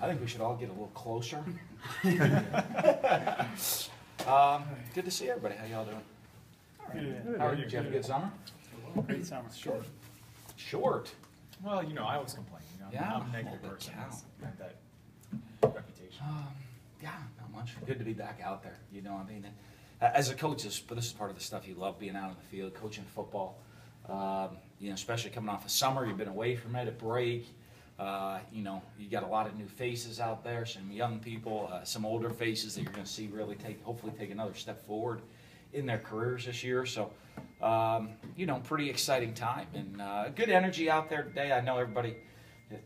I think we should all get a little closer. Good to see everybody. How y'all doing? All right. How are you? Did you have a good summer? Great summer. Short. Short. Well, you know, I always complain. You know, Yeah, I'm a negative holy person. cow. I have that reputation. Yeah, not much. Good to be back out there. You know, I mean, as a coach, this is part of the stuff you love, being out in the field, coaching football. You know, especially coming off of summer, you've been away from it, a break. You know, you got a lot of new faces out there, some young people, some older faces that you're going to see really hopefully take another step forward in their careers this year. So, you know, pretty exciting time and good energy out there today. I know everybody,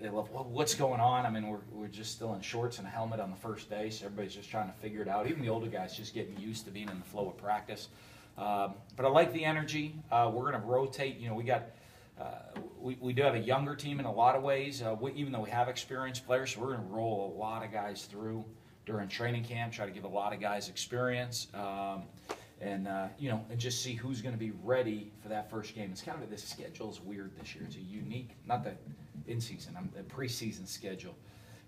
they love, well, what's going on? I mean, we're just still in shorts and a helmet on the first day, so everybody's just trying to figure it out. Even the older guys just getting used to being in the flow of practice. But I like the energy. We're going to rotate. You know, we do have a younger team in a lot of ways, even though we have experienced players. So we're going to roll a lot of guys through during training camp, try to give a lot of guys experience, you know, and just see who's going to be ready for that first game. It's kind of, this schedule is weird this year. It's a unique, not the in-season, the preseason schedule,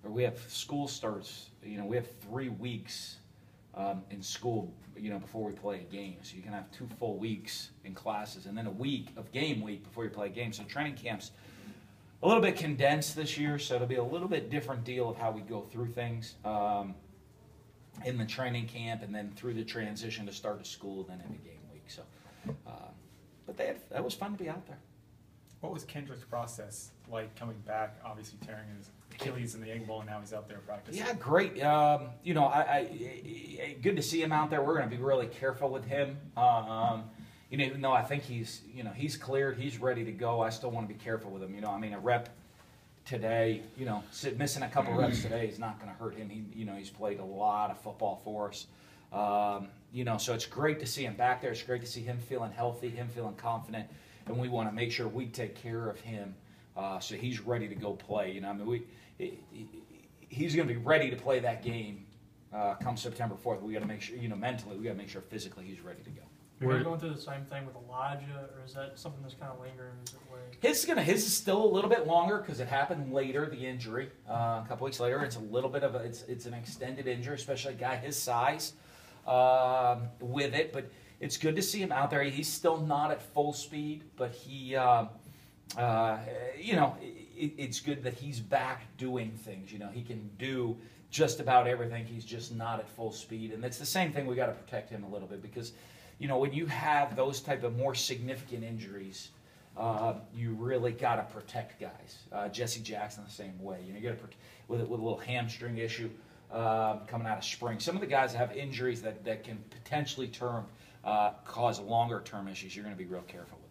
where we have school starts, you know, we have 3 weeks in school, you know, before we play a game. So you can have 2 full weeks in classes and then a week of game week before you play a game. So training camp's a little bit condensed this year, so it'll be a little bit different deal of how we go through things in the training camp and then through the transition to start of school, then into game week. So, but that was fun to be out there. What was Kendrick's process like coming back, obviously tearing his Achilles in the Egg Bowl, and now he's out there practicing? Yeah, great. You know, good to see him out there. We're going to be really careful with him. You know, even though I think he's cleared, he's ready to go, I still want to be careful with him. You know, I mean, a rep today, you know, missing a couple reps today is not going to hurt him. You know, he's played a lot of football for us. You know, so it's great to see him back there. It's great to see him feeling healthy, him feeling confident, and we want to make sure we take care of him so he's ready to go play. You know, I mean, he's going to be ready to play that game come September 4th. We got to make sure, you know, mentally, we got to make sure physically he's ready to go. Are you going through the same thing with Elijah, or is that something that's kind of lingering? His is still a little bit longer because it happened later, the injury, a couple weeks later. It's a little bit of it's an extended injury, especially a guy his size with it. But it's good to see him out there. He's still not at full speed, but he, you know, it's good that he's back doing things. You know, he can do just about everything. He's just not at full speed, and it's the same thing. We got to protect him a little bit because, you know, when you have those type of more significant injuries, you really got to protect guys. Jesse Jackson the same way. You know, you got to with a little hamstring issue coming out of spring. Some of the guys that have injuries that can potentially cause longer term issues. You're going to be real careful with.